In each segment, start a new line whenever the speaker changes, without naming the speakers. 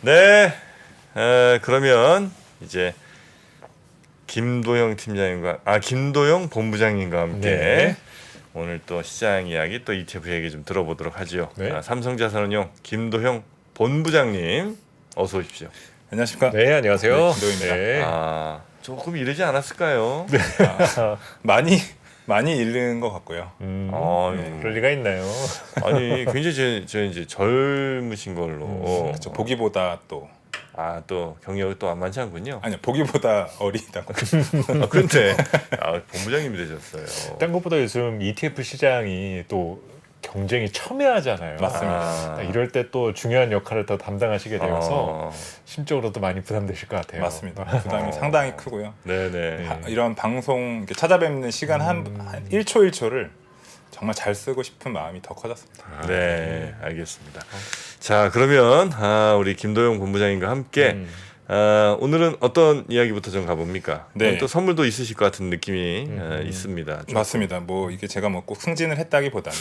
네, 그러면 이제 김도영 김도영 본부장님과 함께
네.
오늘 또 시장 이야기 또 ETF 얘기 좀 들어보도록 하죠.
네.
삼성자산운용 김도영 본부장님 어서 오십시오.
안녕하십니까?
네, 안녕하세요.
네, 김도영입니다.
네.
조금 이르지 않았을까요?
네.
많이 잃는 것 같고요.
그럴 리가 있나요?
아니 굉장히 저 이제 젊으신 걸로
그렇죠. 보기보다 또
또 경력이 또 안 많지 않군요.
아니요, 보기보다 어리다고.
그런데 본부장님이 되셨어요.
딴 것보다 요즘 ETF 시장이 또 경쟁이 첨예하잖아요.
맞습니다.
이럴 때 또 중요한 역할을 더 담당하시게 되어서 심적으로도 많이 부담되실 것 같아요.
맞습니다. 부담이 상당히 크고요.
네네.
이런 방송 이렇게 찾아뵙는 시간 한 1초 1초를 정말 잘 쓰고 싶은 마음이 더 커졌습니다.
네, 알겠습니다. 자, 그러면 우리 김도영 본부장님과 함께 오늘은 어떤 이야기부터 좀 가봅니까?
네.
오늘 또 선물도 있으실 것 같은 느낌이 있습니다. 좀.
맞습니다. 뭐 이게 제가 뭐 꼭 승진을 했다기보다는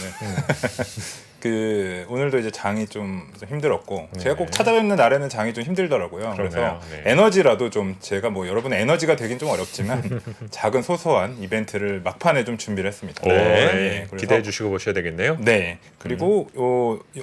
오늘도 이제 장이 좀 힘들었고 제가 꼭 찾아뵙는 날에는 장이 좀 힘들더라고요. 그래서
네.
에너지라도 좀 제가 뭐 여러분의 에너지가 되긴 좀 어렵지만 작은 소소한 이벤트를 막판에 좀 준비를 했습니다.
네.
그래서
기대해 주시고 보셔야 되겠네요.
네. 그리고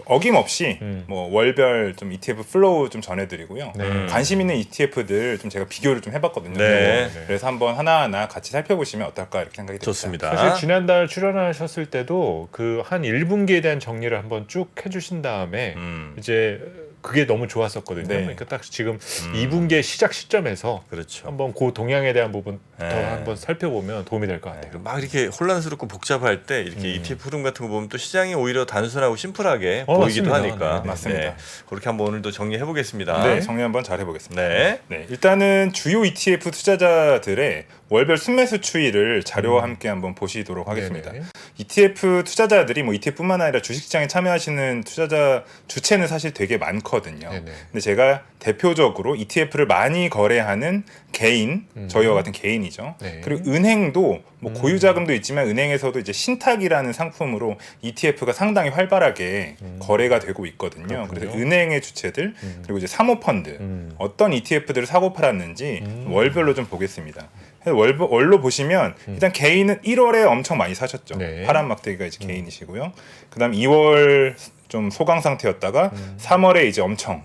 어김없이 뭐 월별 좀 ETF 플로우 좀 전해드리고요. 관심 있는 ETF들 좀 제가 비교를 좀 해봤거든요.
네.
그래서 한번 하나하나 같이 살펴보시면 어떨까 이렇게 생각이 듭니다.
좋습니다.
사실 지난달 출연하셨을 때도 그 한 1분기에 대한 정리를 한번 쭉 해주신 다음에 이제 그게 너무 좋았었거든요.
네.
그러니까 딱 지금 2분기의 시작 시점에서
그렇죠.
한번 그 동향에 대한 부분 더
네.
한번 살펴보면 도움이 될 것 같아요.
막 이렇게 혼란스럽고 복잡할 때 이렇게 ETF 흐름 같은 거 보면 또 시장이 오히려 단순하고 심플하게 보이기도
맞습니다.
하니까
네,
맞습니다.
그렇게 한번 오늘도 정리해 보겠습니다.
네, 정리 한번 잘 해보겠습니다.
네.
네, 일단은 주요 ETF 투자자들의 월별 순매수 추이를 자료와 함께 한번 보시도록 하겠습니다.
네네.
ETF 투자자들이 뭐 ETF뿐만 아니라 주식시장에 참여하시는 투자자 주체는 사실 되게 많거든요.
네네.
근데 제가 대표적으로 ETF를 많이 거래하는 개인, 저희와 같은 개인이죠.
네.
그리고 은행도 뭐 고유 자금도 있지만 은행에서도 이제 신탁이라는 상품으로 ETF가 상당히 활발하게 거래가 되고 있거든요.
그렇군요.
그래서 은행의 주체들 그리고 이제 사모펀드 어떤 ETF들을 사고 팔았는지 월별로 좀 보겠습니다. 월로 보시면 일단 개인은 1월에 엄청 많이 사셨죠.
네.
파란 막대기가 이제 개인이시고요. 그다음 2월 좀 소강 상태였다가 3월에 이제 엄청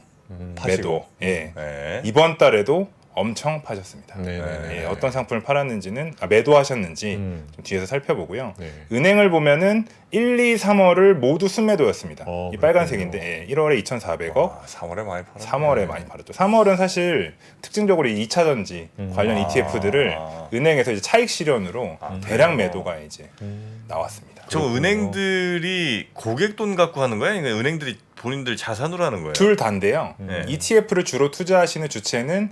매도. 예.
네.
이번 달에도 엄청 파셨습니다.
네.
예, 어떤 상품을 팔았는지는 매도하셨는지 좀 뒤에서 살펴보고요.
네.
은행을 보면은 1, 2, 3월을 모두 순매도였습니다. 이
그렇군요.
빨간색인데 1월에 2,400억,
3월에 많이 팔았네.
3월에 많이 팔았죠. 3월은 사실 특징적으로 2차 전지 관련 ETF들을 은행에서 이제 차익 실현으로 대량 매도가 이제 나왔습니다.
저 은행들이 고객 돈 갖고 하는 거야? 아니면 은행들이 본인들 자산으로 하는 거예요?
둘 다인데요.
네.
ETF를 주로 투자하시는 주체는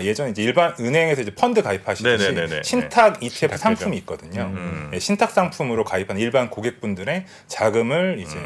예전 이제 일반 은행에서 이제 펀드 가입하시듯이
네네네네.
신탁 ETF
신탁
상품이 있거든요. 예, 신탁 상품으로 가입한 일반 고객분들의 자금을 이제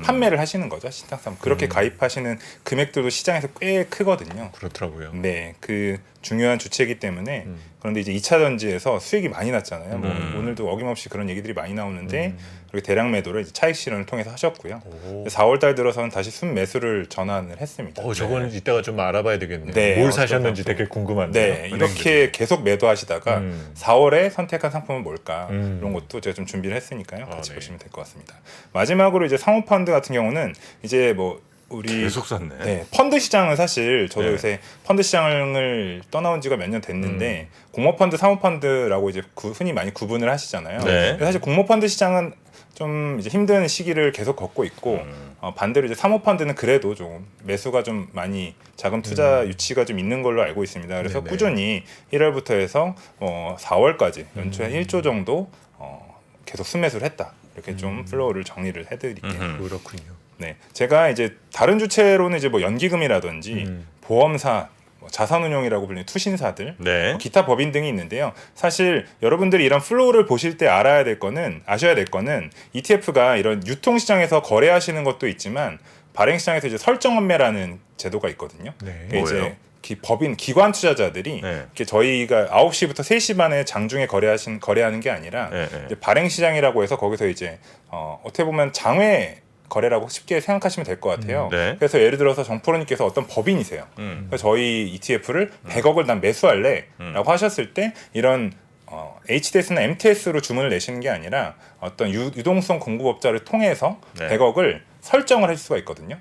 판매를 하시는 거죠. 신탁 상품. 그렇게 가입하시는 금액들도 시장에서 꽤 크거든요.
그렇더라고요.
네, 그 중요한 주체이기 때문에 그런데 이제 2차 전지에서 수익이 많이 났잖아요. 뭐 오늘도 어김없이 그런 얘기들이 많이 나오는데 그렇게 대량 매도를 이제 차익 실현을 통해서 하셨고요. 4월달 들어서는 다시 순 매수를 전환을 했습니다.
저거는 이따가 좀 알아봐야 되겠네요.
네,
뭘
어떤
사셨는지
상품.
되게 궁금한데요.
네, 이렇게 계속 매도하시다가 4월에 선택한 상품은 뭘까
음.
이런 것도 제가 좀 준비를 했으니까요. 같이
네.
보시면 될 것 같습니다. 마지막으로 이제 사모펀드 같은 경우는 이제 뭐 우리
계속 샀네.
네, 펀드 시장은 사실 저도
네.
요새 펀드 시장을 떠나온 지가 몇 년 됐는데 공모펀드, 사모펀드라고 이제 흔히 많이 구분을 하시잖아요.
네.
근데 사실 공모펀드 시장은 좀 이제 힘든 시기를 계속 겪고 있고 반대로 이제 사모펀드는 그래도 좀 매수가 좀 많이 자금 투자 유치가 좀 있는 걸로 알고 있습니다. 그래서
네네.
꾸준히 1월부터 해서 4월까지 연초에 1조 정도 계속 순매수를 했다. 이렇게 좀 플로우를 정리를 해드릴게요.
그렇군요.
네, 제가 이제 다른 주체로는 이제 뭐 연기금이라든지 보험사, 뭐 자산운용이라고 불리는 투신사들,
네.
기타 법인 등이 있는데요. 사실 여러분들이 이런 플로우를 보실 때 아셔야 될 거는 ETF가 이런 유통시장에서 거래하시는 것도 있지만 발행시장에서 이제 설정원매라는 제도가 있거든요.
네.
그게
뭐예요?
이제 법인 기관 투자자들이
네.
이렇게 저희가 9시부터 3시 반에 장중에 거래하는 게 아니라
네, 네.
이제 발행 시장이라고 해서 거기서 이제 어떻게 보면 장외 거래라고 쉽게 생각하시면 될 것 같아요.
네.
그래서 예를 들어서 정프로님께서 어떤 법인이세요. 그래서 저희 ETF를 100억을 난 매수할래라고 하셨을 때 이런 HTS나 MTS로 주문을 내시는 게 아니라 어떤 유동성 공급업자를 통해서
네.
100억을 설정을 할 수가 있거든요.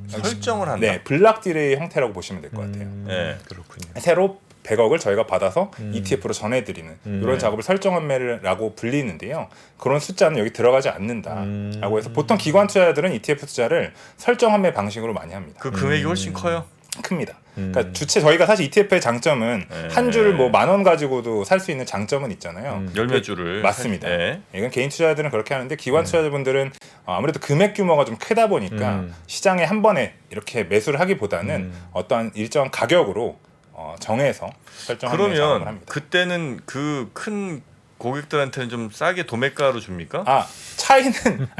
설정을 한다.
네, 블락 딜의 형태라고 보시면 될 것 같아요.
네.
그렇군요.
새로 100억을 저희가 받아서 ETF로 전해드리는 이런 작업을 설정한매라고 불리는데요. 그런 숫자는 여기 들어가지 않는다라고 해서 보통 기관 투자자들은 ETF 투자를 설정한매 방식으로 많이 합니다.
그 금액이 훨씬 커요.
큽니다. 그러니까 주체 저희가 사실 ETF의 장점은 한 줄 뭐 10,000원 가지고도 살 수 있는 장점은 있잖아요.
열몇 줄을
맞습니다.
네.
이건 개인 투자자들은 그렇게 하는데 기관 투자자분들은 아무래도 금액 규모가 좀 크다 보니까 시장에 한 번에 이렇게 매수를 하기보다는 어떠한 일정한 가격으로 정해서 설정하는 작업을
그러면
합니다.
그때는 그 큰 고객들한테는 좀 싸게 도매가로 줍니까?
차이는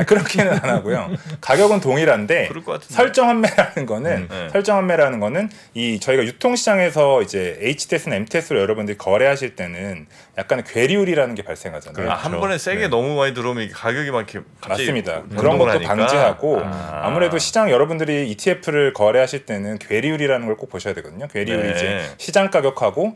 그렇게는 안 하고요. 가격은 동일한데
그럴 것 같은데.
설정한매라는 거는
네.
설정한매라는 거는 이 저희가 유통시장에서 이제 HTS나 MTS로 여러분들이 거래하실 때는 약간의 괴리율이라는 게 발생하잖아요.
한 번에 세게
네.
너무 많이 들어오면 이게 가격이 막 이렇게 갑자기
맞습니다. 그런
변동을
것도
하니까.
방지하고 아무래도 시장 여러분들이 ETF를 거래하실 때는 괴리율이라는 걸 꼭 보셔야 되거든요. 괴리율이
네.
이제 시장 가격하고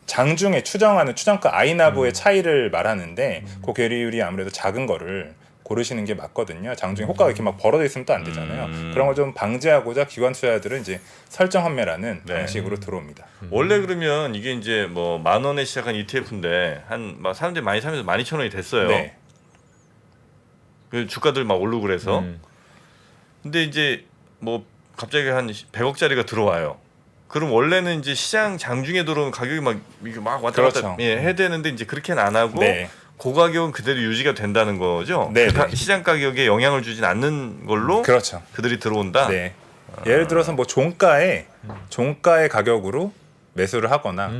장중에 추정하는 추정가 아이나브의 차이를 말하는데 그 괴리율이 아무래도 작은 거를 고르시는 게 맞거든요. 장중에 호가가 이렇게 막 벌어져 있으면 또 안 되잖아요. 그런 걸 좀 방지하고자 기관 투자자들은 이제 설정 환매라는
네.
방식으로 들어옵니다.
원래 그러면 이게 이제 뭐 10,000원에 시작한 ETF인데 한 막 사람들이 많이 사면서 12,000원이 됐어요.
네.
그 주가들 막 오르고 그래서. 근데 이제 뭐 갑자기 한 100억짜리가 들어와요. 그럼 원래는 이제 시장 장중에 들어오는 가격이 막 이게 막 왔다 갔다
그렇죠.
해야 되는데 이제 그렇게는 안 하고
네.
고가격은 그대로 유지가 된다는 거죠.
네,
그
네.
시장 가격에 영향을 주진 않는 걸로
그렇죠.
그들이 들어온다.
네. 예를 들어서 뭐 종가의 가격으로 매수를 하거나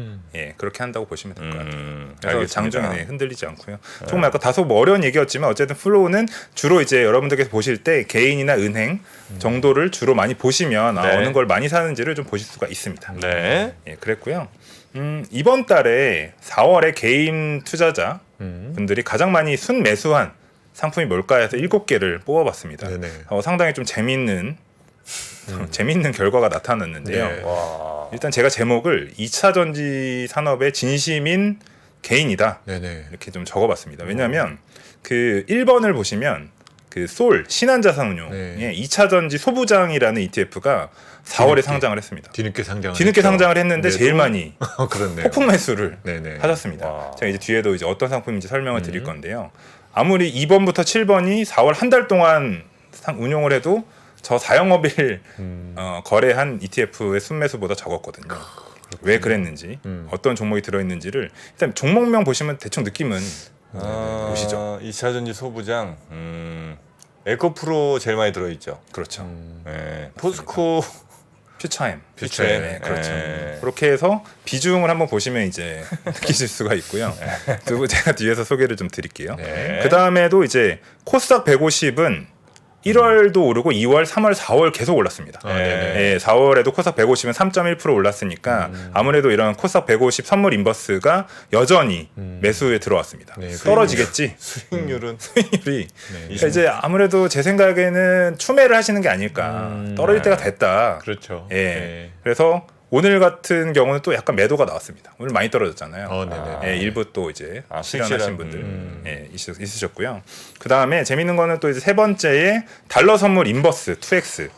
그렇게 한다고 보시면 될 것 같아요. 그래서
알겠습니다.
장중에 흔들리지 않고요. 조금 약간 다소 뭐 어려운 얘기였지만 어쨌든 플로우는 주로 이제 여러분들께서 보실 때 개인이나 은행 정도를 주로 많이 보시면
네.
어느 걸 많이 사는지를 좀 보실 수가 있습니다.
네.
그랬고요. 이번 달에 4월에 개인 투자자 분들이 가장 많이 순매수한 상품이 뭘까 해서 7개를 뽑아봤습니다.
네네.
상당히 좀 재밌는 결과가 나타났는데요.
네.
와.
일단 제가 제목을 2차 전지 산업의 진심인 개인이다
네네.
이렇게 좀 적어봤습니다. 왜냐하면 그 1번을 보시면 그 솔 신한자산운용의
네.
2차 전지 소부장이라는 ETF가 4월에
뒤늦게.
상장을 했습니다.
뒤늦게 상장을
뒤늦게
했죠.
상장을 했는데
네,
제일 많이
그렇네요.
폭풍 매수를
네네.
하셨습니다.
와.
제가 이제 뒤에도 이제 어떤 상품인지 설명을 드릴 건데요. 아무리 2번부터 7번이 4월 한 달 동안 운용을 해도 저 4영업일 거래한 ETF의 순매수보다 적었거든요. 왜 그랬는지 어떤 종목이 들어있는지를 일단 종목명 보시면 대충 느낌은 보시죠.
2차 전지 소부장. 에코프로 제일 많이 들어있죠.
그렇죠.
네. 포스코
퓨처엠.
퓨처엠.
네, 그렇죠.
네.
그렇게 해서 비중을 한번 보시면 이제 느끼실 수가 있고요. 그리고 제가 뒤에서 소개를 좀 드릴게요.
네.
그 다음에도 이제 코스닥 150은 1월도 오르고 2월, 3월, 4월 계속 올랐습니다.
네네.
4월에도 코스닥 150은 3.1% 올랐으니까 아무래도 이런 코스닥 150 선물 인버스가 여전히 매수에 들어왔습니다.
네,
떨어지겠지?
수익률은
수익률이.
네.
그러니까 이제 아무래도 제 생각에는 추매를 하시는 게 아닐까. 떨어질 때가 됐다.
그렇죠.
예.
네.
그래서 오늘 같은 경우는 또 약간 매도가 나왔습니다. 오늘 많이 떨어졌잖아요.
네네.
예, 일부 또 이제 실현하신
실현.
분들 있으셨고요. 그 다음에 재밌는 거는 또 이제 세 번째에 달러 선물 인버스 2X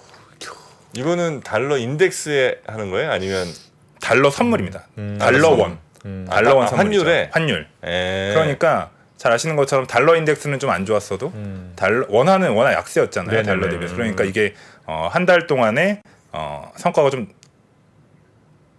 이거는 달러 인덱스에 하는 거예요? 아니면
달러 선물입니다. 달러 원, 달러 원 선물이죠.
환율에?
환율.
에...
그러니까 잘 아시는 것처럼 달러 인덱스는 좀 안 좋았어도 달러 원화는 워낙 약세였잖아요.
네네네.
달러 대비해서. 그러니까 이게 한 달 동안에 성과가 좀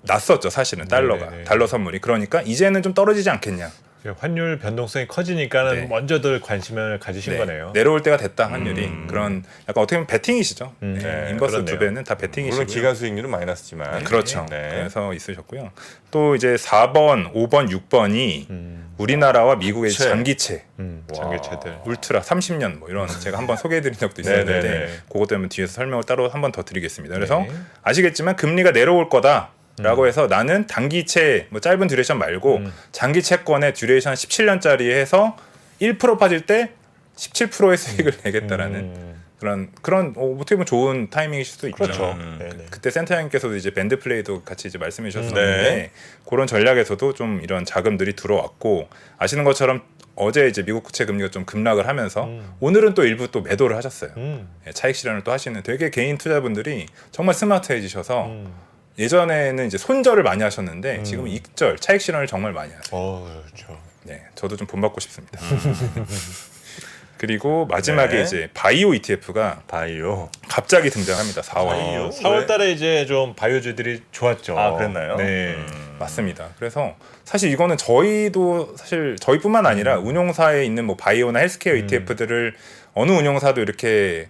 났었죠. 사실은 달러가
네네네.
달러 선물이. 그러니까 이제는 좀 떨어지지 않겠냐.
환율 변동성이 커지니까는
네.
먼저들 관심을 가지신
네.
거네요.
내려올 때가 됐다 환율이. 그런 약간 어떻게 보면 베팅이시죠.
네,
인버스
그렇네요.
두 배는 다 베팅이시고요.
물론 기간 수익률은 마이너스지만
그렇죠.
네.
그래서 있으셨고요. 또 이제 4번, 5번, 6번이 우리나라와 미국의
채.
장기채
장기채들.
울트라 30년 뭐 이런 제가 한번 소개해드린 적도 있었는데
네네네.
그것 때문에 뒤에서 설명을 따로 한번 더 드리겠습니다. 그래서
네.
아시겠지만 금리가 내려올 거다라고 해서 나는 단기채 뭐 짧은 듀레이션 말고 장기 채권의 듀레이션 17년짜리 해서 1% 빠질 때 17%의 수익을 내겠다라는 그런 어떻게 보면 좋은 타이밍이실 수도 있죠.
그렇죠.
그때 센터장님께서도 이제 밴드 플레이도 같이 이제 말씀해 주셨었는데
네.
그런 전략에서도 좀 이런 자금들이 들어왔고 아시는 것처럼 어제 이제 미국 국채 금리가 좀 급락을 하면서 오늘은 또 일부 또 매도를 하셨어요. 예, 차익 실현을 또 하시는 되게 개인 투자분들이 정말 스마트해지셔서 예전에는 이제 손절을 많이 하셨는데 지금은 익절 차익 실현을 정말 많이 하세요.
그렇죠.
네, 저도 좀 본받고 싶습니다. 그리고 마지막에
네.
이제 바이오 ETF가
바이오.
갑자기 등장합니다. 4월.
바이오?
4월달에 이제 좀 바이오주들이 좋았죠.
아, 그랬나요?
네.
맞습니다. 그래서 사실 이거는 저희도 사실 저희뿐만 아니라 운용사에 있는 뭐 바이오나 헬스케어 ETF들을 어느 운용사도 이렇게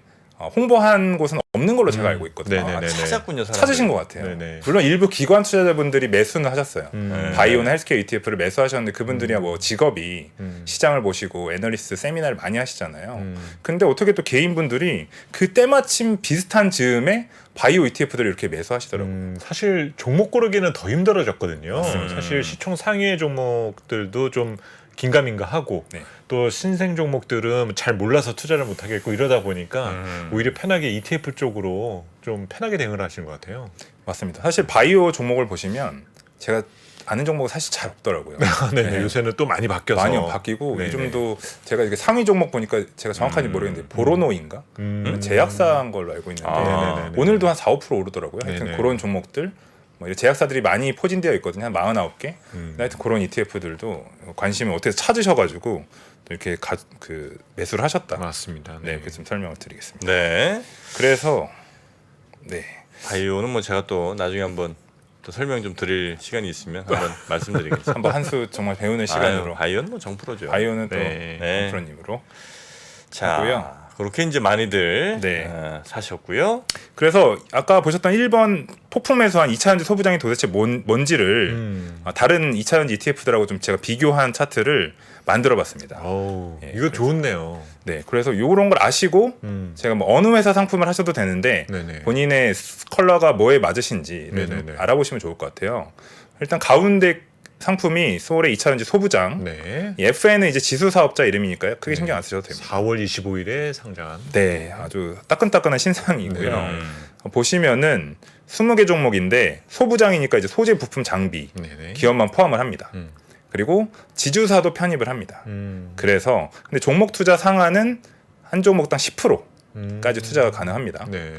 홍보한 곳은 없는 걸로 제가 알고 있거든요.
네네네.
찾았군요. 사람들이.
찾으신 것 같아요.
네네.
물론 일부 기관 투자자분들이 매수는 하셨어요.
네.
바이오나 헬스케어 ETF를 매수하셨는데 그분들이 뭐 직업이 시장을 보시고 애널리스트 세미나를 많이 하시잖아요. 근데 어떻게 또 개인분들이 그 때마침 비슷한 즈음에 바이오 ETF들을 이렇게 매수하시더라고요.
사실 종목 고르기는 더 힘들어졌거든요. 사실 시총 상위의 종목들도 좀 긴가민가하고
네.
또 신생 종목들은 잘 몰라서 투자를 못 하겠고 이러다 보니까 오히려 편하게 ETF 쪽으로 좀 편하게 대응을 하시는 것 같아요.
맞습니다. 사실 바이오 종목을 보시면 제가 아는 종목은 사실 잘 없더라고요.
네. 요새는 또 많이 바뀌어서
많이 바뀌고
네네.
요즘도 제가 이게 상위 종목 보니까 제가 정확한지 모르겠는데 보로노인가 제약사인 걸로 알고 있는데
아,
오늘도 한 4, 5% 오르더라고요. 하여튼
네네.
그런 종목들 뭐 이런 제약사들이 많이 포진되어 있거든요. 한 49개.
음.
하여튼 그런 ETF들도 관심을 어떻게 찾으셔가지고 또 이렇게 매수를 하셨다.
맞습니다.
네,
네.
이렇게 좀 설명을 드리겠습니다.
네.
그래서 네.
바이오는 뭐 제가 또 나중에 한번 또 설명 좀 드릴 시간이 있으면 한번 말씀드리겠습니다.
한번 한 수 정말 배우는 시간으로
바이오는 뭐 정프로죠.
바이오는 또
네.
프로님으로
자,
하고요.
그렇게 이제 많이들
네.
사셨고요.
그래서 아까 보셨던 1번 폭풍 매수한 2차전지 소부장이 도대체 뭔지를 다른 2차전지 ETF들하고 좀 제가 비교한 차트를 만들어봤습니다.
어우,
예,
이거 좋네요.
네, 그래서 이런 걸 아시고 제가 뭐 어느 회사 상품을 하셔도 되는데
네네.
본인의 컬러가 뭐에 맞으신지를 좀
네네네.
알아보시면 좋을 것 같아요. 일단 가운데 상품이 소울의 2차전지 소부장.
네.
이 FN은 이제 지수 사업자 이름이니까요. 크게 신경 안 쓰셔도 됩니다.
4월 25일에 상장한.
네, 아주 따끈따끈한 신상이고요.
네.
보시면은 20개 종목인데 소부장이니까 이제 소재, 부품, 장비
네네.
기업만 포함을 합니다. 그리고 지주사도 편입을 합니다. 그래서 근데 종목 투자 상한은 한 종목당 10%까지 투자가 가능합니다.
네.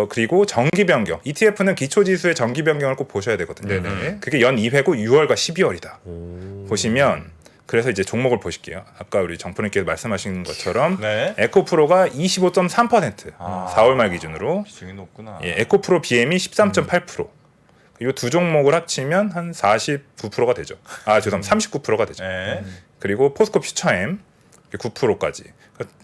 그리고 정기 변경. ETF는 기초 지수의 정기 변경을 꼭 보셔야 되거든요.
네네.
그게 연 2회고 6월과 12월이다.
오.
보시면 그래서 이제 종목을 보실게요. 아까 우리 정프님께서 말씀하신 것처럼
네.
에코프로가 25.3%.
아.
4월 말 기준으로.
비중이 높구나.
예, 에코프로 BM이 13.8%. 이 두 종목을 합치면 한 49%가 되죠. 아, 죄송합니다. 39%가 되죠.
네.
그리고 포스코 퓨처엠 9%까지.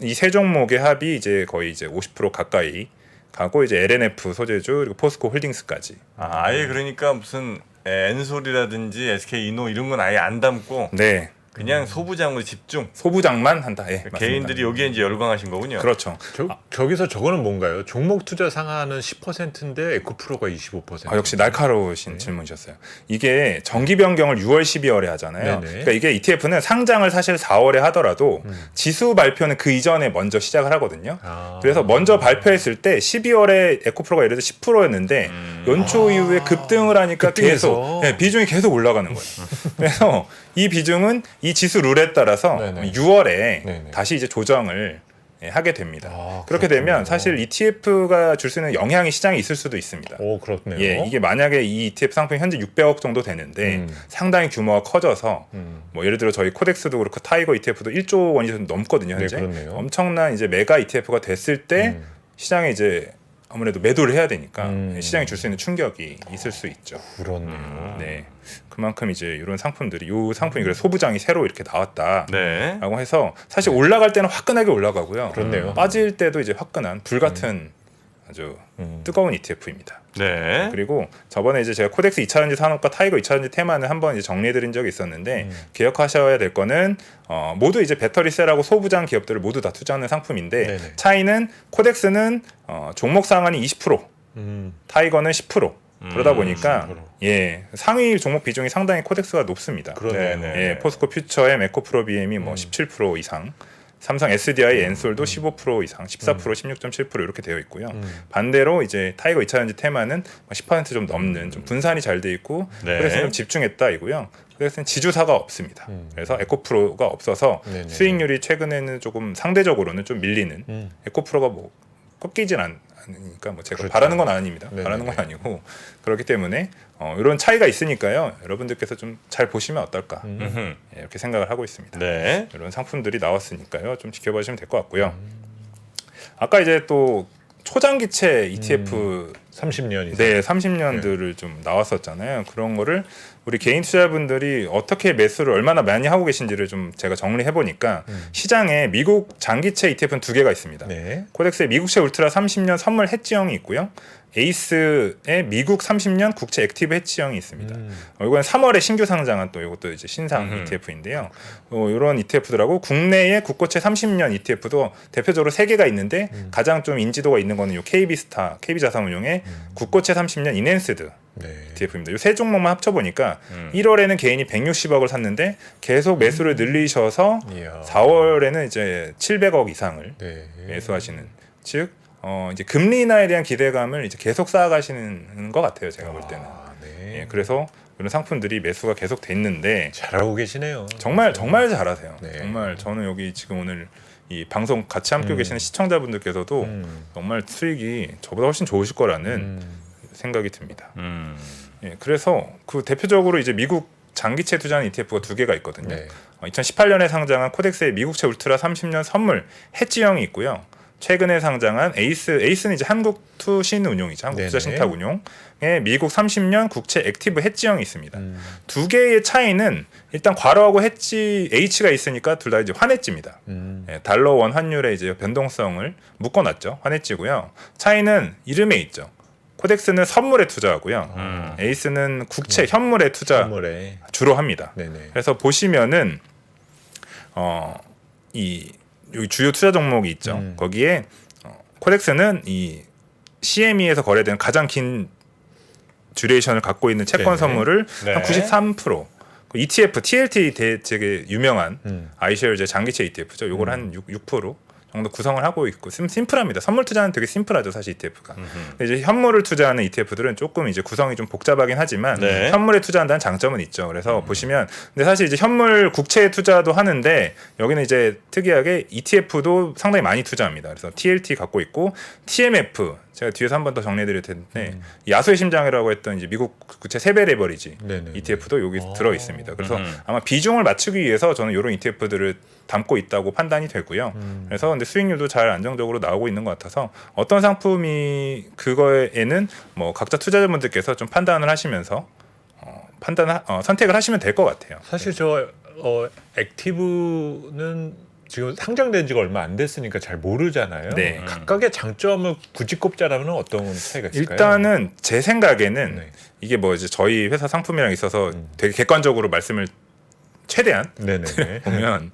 이 세 종목의 합이 이제 거의 이제 50% 가까이 가고 이제 LNF 소재주 그리고 포스코 홀딩스까지.
아예 그러니까 무슨 엔솔이라든지 SK 이노 이런 건 아예 안 담고
네.
그냥 소부장으로 집중.
소부장만 한다. 예, 맞습니다.
개인들이 여기에 이제 열광하신 거군요.
그렇죠.
저기서 저거는 뭔가요? 종목 투자 상한은 10%인데 에코프로가 25%.
아, 역시 날카로우신 질문이셨어요. 이게 정기 변경을 6월, 12월에 하잖아요.
네네.
그러니까 이게 ETF는 상장을 사실 4월에 하더라도 지수 발표는 그 이전에 먼저 시작을 하거든요.
아.
그래서 먼저 발표했을 때 12월에 에코프로가 예를 들어 10%였는데 연초 이후에 급등을 하니까
급등해서.
계속 비중이 계속 올라가는 거예요. 그래서 이 비중은 이 지수 룰에 따라서
네네.
6월에
네네.
다시 이제 조정을 하게 됩니다.
아,
그렇게
그렇군요.
되면 사실 ETF가 줄 수 있는 영향이 시장에 있을 수도 있습니다.
오, 그렇네요.
예, 이게 만약에 이 ETF 상품이 현재 600억 정도 되는데 상당히 규모가 커져서 뭐 예를 들어 저희 코덱스도 그렇고 타이거 ETF도 1조 원이 좀 넘거든요, 현재.
네, 그렇네요.
엄청난 이제 메가 ETF가 됐을 때 시장에 이제 아무래도 매도를 해야 되니까 시장이 줄 수 있는 충격이 있을 수 있죠.
그렇네요.
네. 그만큼 이제 이런 상품들이 이 상품이 그래서 소부장이 새로 이렇게 나왔다라고
네.
해서 사실 올라갈 때는 화끈하게 올라가고요.
그렇네요.
빠질 때도 이제 화끈한 불같은 아주 뜨거운 ETF입니다.
네.
그리고 저번에 이제 제가 코덱스 2차전지 산업과 타이거 2차전지 테마는 한번 이제 정리해드린 적이 있었는데 기억하셔야 될 거는 모두 이제 배터리 셀하고 소부장 기업들을 모두 다 투자하는 상품인데
네네.
차이는 코덱스는 종목 상한이 20%, 타이거는 10%. 그러다 보니까
10%.
예 상위 종목 비중이 상당히 코덱스가 높습니다.
그러네요.
네네.
예 포스코 퓨처엠, 에코프로 BM이 뭐 17% 이상 삼성 SDI, 엔솔도 15% 이상, 14%, 16.7% 이렇게 되어 있고요. 반대로 이제 타이거 2차전지 테마는 10% 좀 넘는 좀 분산이 잘 돼 있고
네.
그래서 좀 집중했다이고요. 그래서 지주사가 없습니다. 그래서 에코프로가 없어서
네네.
수익률이 최근에는 조금 상대적으로는 좀 밀리는 에코프로가 뭐 꺾이진 않으니까 뭐 제가
그렇죠.
바라는 건 아닙니다.
네네네.
바라는 건 아니고 그렇기 때문에 이런 차이가 있으니까요. 여러분들께서 좀 잘 보시면 어떨까
음흠.
예, 이렇게 생각을 하고 있습니다.
네.
이런 상품들이 나왔으니까요. 좀 지켜보시면 될 것 같고요. 아까 이제 또 초장기채 ETF
30년 이상.
네, 30년들을 좀 나왔었잖아요. 그런 거를 우리 개인 투자분들이 어떻게 매수를 얼마나 많이 하고 계신지를 좀 제가 정리해 보니까 시장에 미국 장기채 ETF는 두 개가 있습니다.
네.
코덱스의 미국채 울트라 30년 선물 해지형이 있고요. 에이스의 미국 30년 국채 액티브 해지형이 있습니다. 이건 3월에 신규 상장한 또 이것도 이제 신상 ETF인데요. 이런 ETF들하고 국내의 국고채 30년 ETF도 대표적으로 3개가 있는데 가장 좀 인지도가 있는 거는 요 KB스타, KB자산운용의 국고채 30년 인핸스드
네.
ETF입니다. 이 세 종목만 합쳐보니까 1월에는 개인이 160억을 샀는데 계속 매수를 늘리셔서
이야.
4월에는 이제 700억 이상을
네.
매수하시는, 즉 이제 금리 인하에 대한 기대감을 이제 계속 쌓아가시는 것 같아요. 제가 볼 때는.
네.
예, 그래서 이런 상품들이 매수가 계속 됐는데
잘하고 계시네요.
정말 잘하세요.
네.
정말 저는 여기 지금 오늘 이 방송 같이 함께 계시는 시청자분들께서도 정말 수익이 저보다 훨씬 좋으실 거라는 생각이 듭니다. 예, 그래서 그 대표적으로 이제 미국 장기채 투자하는 ETF가 두 개가 있거든요.
네.
2018년에 상장한 코덱스의 미국채 울트라 30년 선물 해지형이 있고요. 최근에 상장한 에이스는 이제 한국투신운용이죠. 한국투자신탁운용의 미국 30년 국채 액티브 해지형이 있습니다. 두 개의 차이는 일단 괄호하고 해지 H가 있으니까 둘 다 이제 환해지입니다. 예, 달러 원 환율의 이제 변동성을 묶어놨죠. 환해지고요. 차이는 이름에 있죠. 코덱스는 선물에 투자하고요. 에이스는 국채 현물에 투자
선물에.
주로 합니다.
네네.
그래서 보시면은 이 여기 주요 투자 종목이 있죠. 거기에 코덱스는 이 CME에서 거래되는 가장 긴 듀레이션을 갖고 있는 채권
네.
선물을
네.
한 93%. ETF, TLT 되게 유명한 아이쉐어제 장기채 ETF죠. 요걸 한 6% 정도 구성을 하고 있고 심플합니다. 선물 투자는 되게 심플하죠, 사실 ETF가. 근데 이제 현물을 투자하는 ETF들은 조금 이제 구성이 좀 복잡하긴 하지만
네.
현물에 투자한다는 장점은 있죠. 그래서 보시면 근데 사실 이제 현물 국채 투자도 하는데 여기는 이제 특이하게 ETF도 상당히 많이 투자합니다. 그래서 TLT 갖고 있고 TMF 제가 뒤에서 한 번 더 정리해드릴 텐데 야수의 심장이라고 했던 이제 미국 국채 3배 레버리지
네네.
ETF도 여기 들어 있습니다. 그래서 아마 비중을 맞추기 위해서 저는 이런 ETF들을 담고 있다고 판단이 되고요. 그래서 근데 수익률도 잘 안정적으로 나오고 있는 것 같아서 어떤 상품이 그거에는 뭐 각자 투자자분들께서 좀 판단을 하시면서 선택을 하시면 될 것 같아요.
사실 저 액티브는 지금 상장된 지가 얼마 안 됐으니까 잘 모르잖아요.
네.
각각의 장점을 굳이 꼽자라면 어떤 차이가 있을까요?
일단은 제 생각에는
네.
이게 뭐 이제 저희 회사 상품이랑 있어서 되게 객관적으로 말씀을 최대한
네네.
보면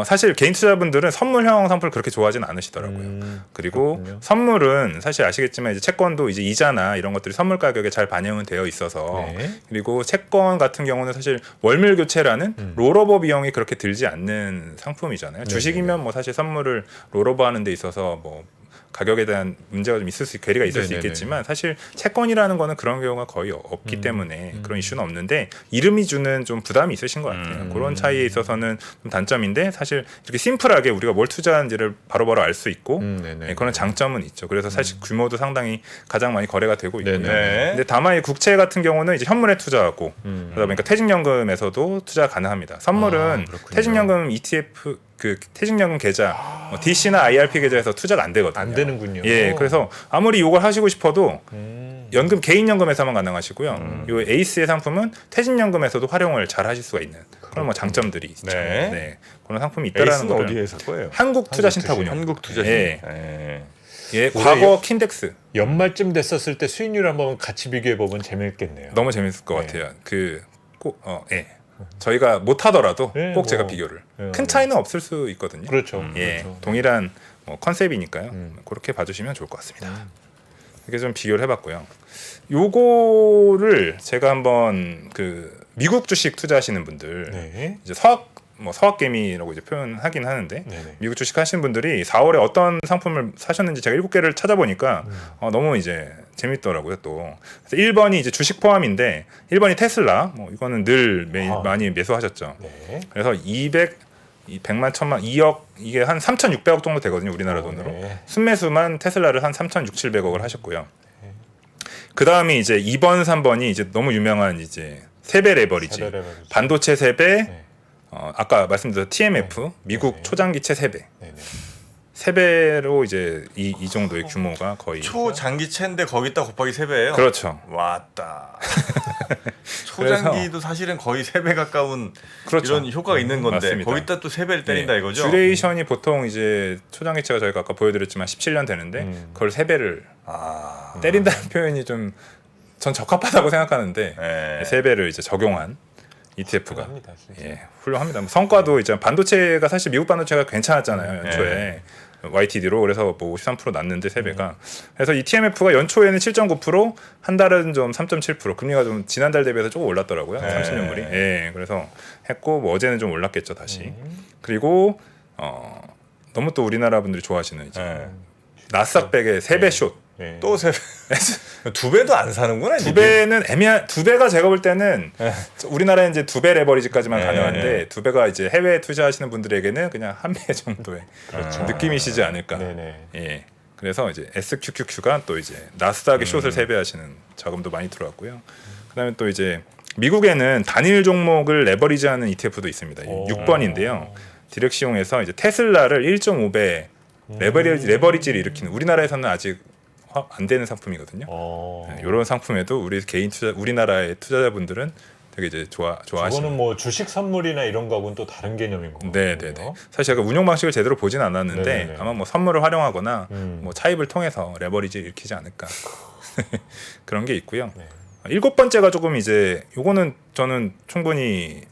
사실 개인 투자분들은 선물형 상품을 그렇게 좋아하지는 않으시더라고요. 그리고
그렇군요.
선물은 사실 아시겠지만 이제 채권도 이제 이자나 이런 것들이 선물 가격에 잘 반영은 되어 있어서
네.
그리고 채권 같은 경우는 사실 월밀 교체라는 롤오버 비용이 그렇게 들지 않는 상품이잖아요. 주식이면 뭐 사실 선물을 롤오버 하는 데 있어서 뭐 가격에 대한 문제가 좀 있을 수 괴리가 있을 수
네네네.
있겠지만 사실 채권이라는 거는 그런 경우가 거의 없기 때문에 그런 이슈는 없는데 이름이 주는 좀 부담이 있으신 것 같아요. 그런 차이에 있어서는 좀 단점인데 사실 이렇게 심플하게 우리가 뭘 투자하는지를 바로바로 알 수 있고
네네.
네, 그런 장점은 있죠. 그래서 사실 규모도 상당히 가장 많이 거래가 되고 있고요.
네네.
근데 다만 이 국채 같은 경우는 이제 현물에 투자하고 그러다 보니까 퇴직연금에서도 투자가 가능합니다. 선물은
그렇군요.
퇴직연금 ETF 그 퇴직연금 계좌 DC나 IRP 계좌에서 투자가 안 되거든요.
안 되는군요.
예, 그래서 아무리 이걸 하시고 싶어도 연금 개인연금에서만 가능하시고요. 요 에이스의 상품은 퇴직연금에서도 활용을 잘 하실 수가 있는 그런 뭐 장점들이 있죠.
네.
네. 그런 상품이 있다라는
에이스는
거를
어디에 살 거예요?
한국투자신탁운용.
한국투자신.
예.
예.
예, 과거 킨덱스
연말쯤 됐었을 때 수익률 한번 같이 비교해 보면 재밌겠네요.
너무 재밌을 것
네.
같아요. 예. 저희가 못 하더라도
네,
꼭
뭐,
제가 비교를.
네.
큰 차이는 없을 수 있거든요.
그렇죠.
예,
그렇죠.
동일한 뭐 컨셉이니까요. 그렇게 봐주시면 좋을 것 같습니다. 이렇게 좀 비교를 해봤고요. 요거를 제가 한번 그 미국 주식 투자하시는 분들
네.
이제 뭐 서학개미라고 이제 표현하긴 하는데
네네.
미국 주식 하시는 분들이 4월에 어떤 상품을 사셨는지 제가 7개를 찾아보니까 너무 이제 재밌더라고요. 또 그래서 1번이 이제 주식 포함인데 1번이 테슬라, 뭐 이거는 늘 많이 매수하셨죠.
네.
그래서 100만, 1000만, 2억 이게 한 3,600억 정도 되거든요. 우리나라 돈으로.
네.
순매수만 테슬라를 한 3,600~700억을 하셨고요. 그 다음이 이제 2번, 3번이 이제 너무 유명한 이제 세배 레버리지,
세배레버리지.
반도체 세배,
네.
아까 말씀드린 TMF, 미국
네.
초장기체 세배,
네네.
세배로 이제 이 정도의 규모가 거의
초장기체인데 거기다 곱하기 3배예요.
그렇죠.
왔다. 초장기도 사실은 거의 3배 가까운
그렇죠.
이런 효과가 있는 건데
맞습니다.
거기다 또 3배를 때린다
네.
이거죠.
듀레이션이 보통 이제 초장기체가 저희가 아까 보여드렸지만 17년 되는데 그걸 3배를 때린다는 표현이 좀 전 적합하다고 생각하는데
네.
3배를 이제 적용한 ETF가
합니다, 진짜.
예, 훌륭합니다. 성과도 이제 반도체가 사실 미국 반도체가 괜찮았잖아요. 연초에 YTD로 그래서 뭐 53% 났는데 3배가. 그래서 이 TMF가 연초에는 7.9%, 한 달은 좀 3.7%. 금리가 좀 지난달 대비해서 조금 올랐더라고요. 30년물이. 예. 그래서 했고 뭐 어제는 좀 올랐겠죠, 다시. 그리고 너무 또 우리나라 분들이 좋아하시는 이제 나스닥백의 3배 숏.
네.
또 3배. 2배도 안 사는구나.
두 배는 애매한 2배가 제가 볼 때는 우리나라에 이제 2배 레버리지까지만 가능한데 2배가 이제 해외 투자하시는 분들에게는 그냥 1배 정도의 느낌이시지 않을까.
네네.
예. 그래서 이제 SQQQ가 또 이제 나스닥의 숏을 3배 하시는 자금도 많이 들어왔고요. 그다음에 또 이제 미국에는 단일 종목을 레버리지하는 ETF도 있습니다. 6번인데요. 디렉시용에서 이제 테슬라를 1.5배 레버리지를 일으키는 우리나라에서는 아직 안 되는 상품이거든요. 이런 상품에도 우리나라의 투자자분들은 되게 이제 좋아하시는.
저거는 뭐 주식 선물이나 이런 거하고는 또 다른 개념인 거고.
네네네. 사실 제가 운용 방식을 제대로 보진 않았는데
네네네.
아마 뭐 선물을 활용하거나 뭐 차입을 통해서 레버리지를 일으키지 않을까 그런 게 있고요.
네.
7번째가 조금 이제 요거는 저는 충분히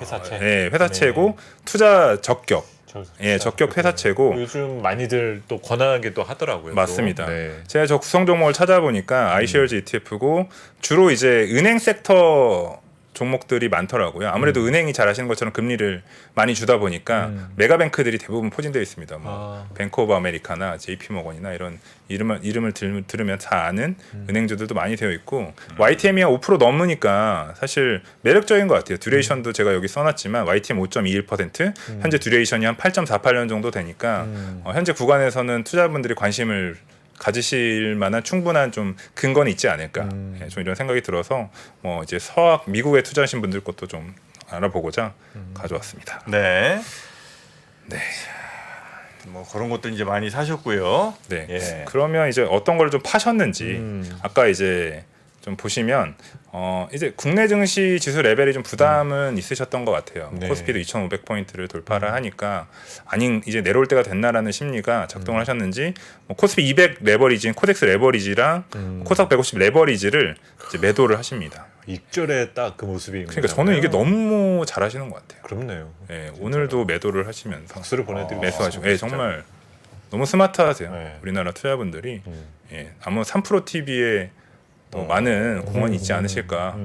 회사채.
예, 회사채고 투자 적격. 예, 적격 회사채고
요즘 많이들 또 권하게 또 하더라고요.
맞습니다.
또. 네.
제가 저 구성 종목을 찾아보니까 iShares ETF고 주로 이제 은행 섹터 종목들이 많더라고요. 아무래도 은행이 잘 아시는 것처럼 금리를 많이 주다 보니까 메가뱅크들이 대부분 포진되어 있습니다. 뭐 뱅크 오브 아메리카나 JP모건이나 이런 이름을 들으면 다 아는 은행주들도 많이 되어 있고 YTM이 5% 넘으니까 사실 매력적인 것 같아요. 듀레이션도 제가 여기 써놨지만 YTM 5.21%, 현재 듀레이션이 한 8.48년 정도 되니까 현재 구간에서는 투자분들이 관심을 가지실 만한 충분한 좀 근거는 있지 않을까. 예, 좀 이런 생각이 들어서 뭐 이제 서학 미국에 투자하신 분들 것도 좀 알아보고자 가져왔습니다.
네. 네. 뭐 그런 것들 이제 많이 사셨고요.
네.
예.
그러면 이제 어떤 걸 좀 파셨는지 아까 이제 좀 보시면 이제 국내 증시 지수 레벨이 좀 부담은 있으셨던 것 같아요.
네.
코스피도 2,500포인트를 돌파를 하니까 아닌 이제 내려올 때가 됐나라는 심리가 작동을 하셨는지 뭐 코스피 200 레버리지인 코덱스 레버리지랑 코스닥 150 레버리지를 이제 매도를 하십니다.
익절에 딱 그 모습이.
그러니까 저는 이게 너무 잘하시는 것 같아요.
그렇네요.
예, 오늘도 매도를 하시면서
박수를 보내드리고
매수하시고, 예, 정말 너무 스마트하세요.
네.
우리나라 투자분들이 예, 아마 3프로 TV에 또 많은 공헌이 있지 않으실까.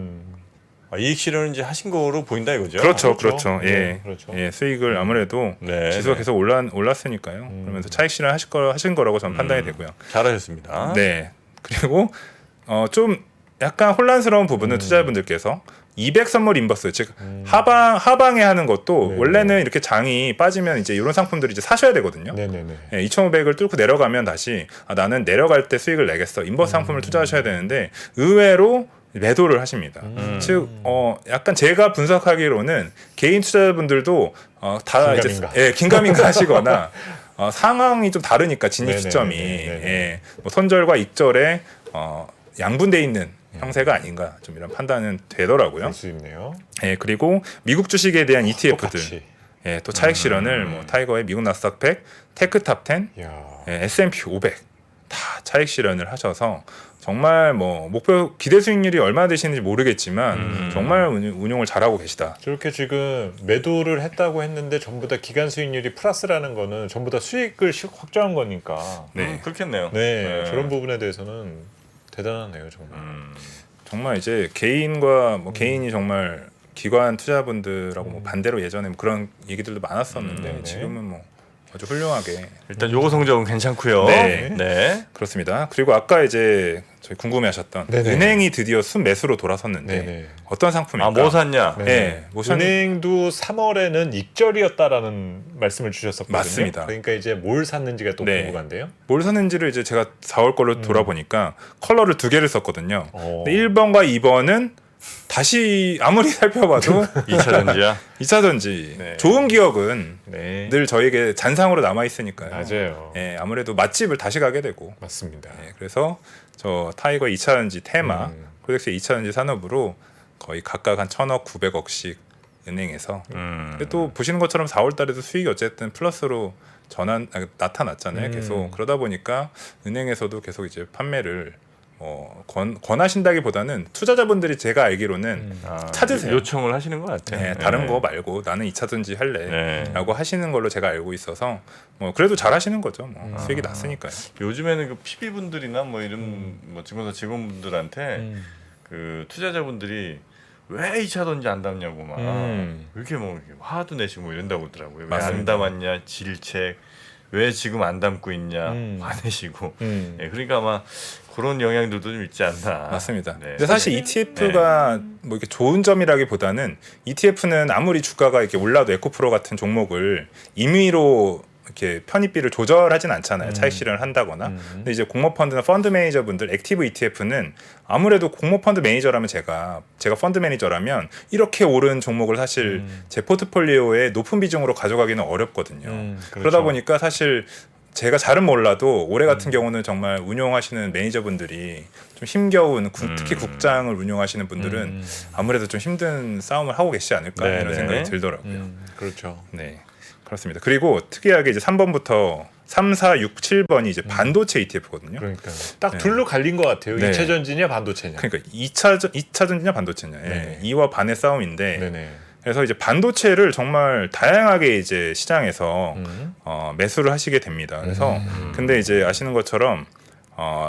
이익 실현을 이제 하신 거로 보인다 이거죠.
그렇죠,
그렇죠.
그렇죠. 예,
네, 그렇죠.
예, 수익을 아무래도
네,
지수가
네.
계속 올랐으니까요. 그러면서 차익 실현 하신 거라고 저는 판단이 되고요.
잘하셨습니다.
네, 그리고 좀 약간 혼란스러운 부분은 투자자분들께서 200 선물 인버스 즉 하방에 하는 것도
네.
원래는 이렇게 장이 빠지면 이제 이런 상품들을 이제 사셔야 되거든요.
네네네.
예, 2,500을 뚫고 내려가면 다시 나는 내려갈 때 수익을 내겠어. 인버스 상품을 투자하셔야 되는데 의외로 매도를 하십니다. 즉 약간 제가 분석하기로는 개인 투자자분들도 다 이제
긴가민가.
긴가민가 하시거나 상황이 좀 다르니까 진입
네네네네.
시점이
네네.
예, 뭐 선절과 익절에 양분돼 있는 형세가 아닌가 좀 이런 판단은 되더라고요.
볼 수 있네요.
예, 그리고 미국 주식에 대한 ETF들
똑같이.
예, 또 차익 실현을 뭐 타이거의 미국 나스닥 100, 테크탑 10,
이야.
예, S&P 500 다 차익 실현을 하셔서 정말 뭐 목표 기대 수익률이 얼마나 되시는지 모르겠지만 정말 운용을 잘하고 계시다.
저렇게 지금 매도를 했다고 했는데 전부 다 기간 수익률이 플러스라는 거는 전부 다 수익을 확정한 거니까.
네.
그렇겠네요.
네, 저런 부분에 대해서는 대단하네요, 정말.
정말 이제 개인과 뭐 개인이 정말 기관 투자분들하고 뭐 반대로 예전에 뭐 그런 얘기들도 많았었는데
네.
지금은 뭐 아주 훌륭하게
일단 요거 성적은 괜찮고요.
네.
네.
그렇습니다. 그리고 아까 이제 저희 궁금해하셨던
네네.
은행이 드디어 순매수로 돌아섰는데
네네.
어떤 상품일까?
아, 뭐 샀냐?
네.
네, 뭐 샀-
은행도 3월에는 익절이었다라는 말씀을 주셨었거든요.
맞습니다.
그러니까 이제 뭘 샀는지가 또
네.
궁금한데요.
뭘 샀는지를 이제 제가 4월 걸로 돌아보니까 컬러를 2개를 썼거든요.
어.
근데 1번과 2번은 다시 아무리 살펴봐도
2차 전지야.
2차 전지
네.
좋은 기억은
네.
늘 저에게 잔상으로 남아 있으니까요.
맞아요.
예, 아무래도 맛집을 다시 가게 되고.
맞습니다.
예, 그래서 저 타이거 2차 전지 테마, 코덱스 2차 전지 산업으로 거의 각각 한 1,000억, 900억씩 은행에서. 근데 또 보시는 것처럼 4월 달에도 수익이 어쨌든 플러스로 나타났잖아요. 계속 그러다 보니까 은행에서도 계속 이제 판매를 권하신다기보다는 투자자분들이 제가 알기로는 찾으세요.
요청을 하시는 것 같아요.
네, 다른 거 말고 나는 2차 전지 할래
네.
라고 하시는 걸로 제가 알고 있어서 뭐 그래도 잘 하시는 거죠. 뭐 수익이 났으니까요.
요즘에는 그 PB 분들이나 뭐 이런 뭐 증권사 직원분들한테 그 투자자분들이 왜 2차 전지 안 담냐고 막 왜 이렇게 뭐 이렇게 화도 내시고 뭐 이런다고 그러더라고요. 왜 안
맞습니다.
담았냐, 질책, 왜 지금 안 담고 있냐, 화내시고. 예, 그러니까 아마 그런 영향들도 좀 있지 않나.
맞습니다.
네.
근데 사실 ETF가 뭐 이렇게 좋은 점이라기보다는 ETF는 아무리 주가가 이렇게 올라도 에코프로 같은 종목을 임의로 이렇게 편입비를 조절하진 않잖아요. 차익 실현을 한다거나. 근데 이제 공모펀드나 펀드 매니저분들 액티브 ETF는 아무래도 공모펀드 매니저라면 제가 펀드 매니저라면 이렇게 오른 종목을 사실 제 포트폴리오에 높은 비중으로 가져가기는 어렵거든요.
그렇죠.
그러다 보니까 사실 제가 잘은 몰라도 올해 같은 경우는 정말 운용하시는 매니저분들이 좀 힘겨운 특히 국장을 운용하시는 분들은 아무래도 좀 힘든 싸움을 하고 계시지 않을까
네네.
이런 생각이 들더라고요.
그렇죠.
네, 그렇습니다. 그리고 특이하게 이제 3번부터 3, 4, 6, 7번이 이제 반도체 ETF거든요.
그러니까 딱
네.
둘로 갈린 것 같아요.
네.
2차 전지냐 반도체냐.
그러니까 2차 전지냐 반도체냐.
네네.
2와 반의 싸움인데
네네.
그래서 이제 반도체를 정말 다양하게 이제 시장에서 매수를 하시게 됩니다. 그래서 근데 이제 아시는 것처럼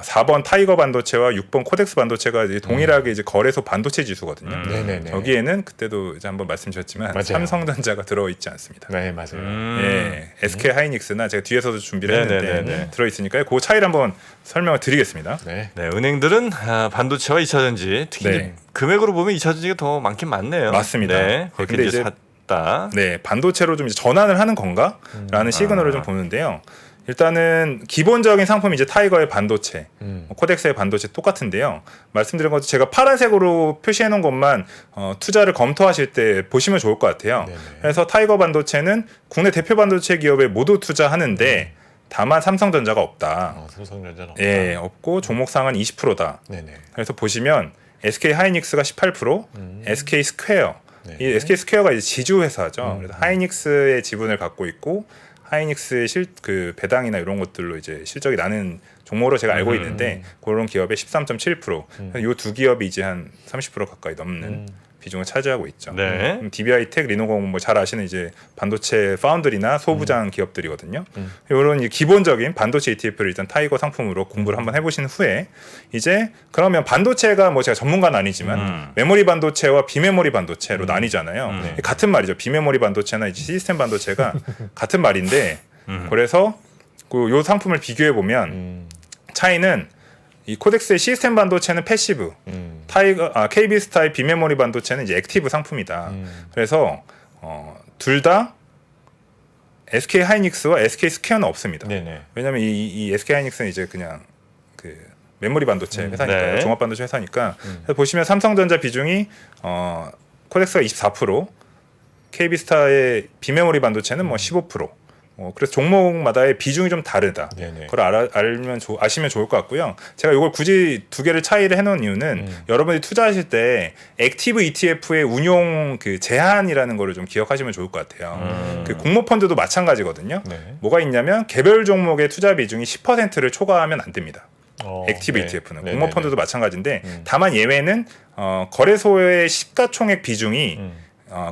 4번 타이거 반도체와 6번 코덱스 반도체가 이제 동일하게 이제 거래소 반도체 지수거든요.
네네네.
여기에는 그때도 이제 한번 말씀드렸지만
맞아요.
삼성전자가 들어있지 않습니다.
네 맞아요.
예, SK 하이닉스나 제가 뒤에서도 준비를
네네네네.
했는데 들어있으니까요. 그 차이를 한번 설명을 드리겠습니다.
네.
네, 은행들은 반도체와 2차 전지, 특히
네.
이제 금액으로 보면 2차 전지가 더 많긴 많네요.
맞습니다.
네, 그렇게
근데
이제
이제
샀다.
네, 반도체로 좀 이제 전환을 하는 건가라는 시그널을 좀 보는데요. 일단은 기본적인 상품이 이제 타이거의 반도체, 코덱스의 반도체 똑같은데요. 말씀드린 것처럼 제가 파란색으로 표시해 놓은 것만 투자를 검토하실 때 보시면 좋을 것 같아요.
네네.
그래서 타이거 반도체는 국내 대표 반도체 기업에 모두 투자하는데 다만 삼성전자가 없다.
삼성전자는 없다.
예, 없고 종목상은 20%다.
네네.
그래서 보시면 SK 하이닉스가 18%, SK 스퀘어.
네.
이 SK 스퀘어가 이제 지주 회사죠. 그래서 하이닉스의 지분을 갖고 있고 하이닉스의 그 배당이나 이런 것들로 이제 실적이 나는 종목으로 제가 알고 있는데 그런 기업의 13.7%. 이 두 기업이 이제 한 30% 가까이 넘는 비중을 차지하고 있죠.
네.
DBI텍, 리노공 뭐 잘 아시는 이제 반도체 파운드리나 소부장 기업들이거든요. 이런 기본적인 반도체 ETF를 일단 타이거 상품으로 공부를 한번 해보신 후에 이제 그러면 반도체가 뭐 제가 전문가는 아니지만 메모리 반도체와 비메모리 반도체로 나뉘잖아요. 같은 말이죠. 비메모리 반도체나 이제 시스템 반도체가 같은 말인데 그래서 요 상품을 비교해 보면 차이는 이 코덱스의 시스템 반도체는 패시브, KB스타의 비메모리 반도체는 이제 액티브 상품이다. 그래서 둘 다 SK 하이닉스와 SK 스퀘어는 없습니다.
네네.
왜냐하면 이 SK 하이닉스는 이제 그냥 그 메모리 반도체 회사니까요.
네.
종합 반도체 회사니까. 그래서 보시면 삼성전자 비중이 코덱스가 24%, KB스타의 비메모리 반도체는 뭐 15%. 그래서 종목마다의 비중이 좀 다르다.
네네.
그걸 아시면 좋을 것 같고요. 제가 이걸 굳이 두 개를 차이를 해놓은 이유는 여러분이 투자하실 때 액티브 ETF의 운용 그 제한이라는 거를 좀 기억하시면 좋을 것 같아요. 그 공모펀드도 마찬가지거든요.
네.
뭐가 있냐면 개별 종목의 투자 비중이 10%를 초과하면 안 됩니다. 액티브
네.
ETF는
네네네.
공모펀드도 마찬가지인데 다만 예외는 거래소의 시가총액 비중이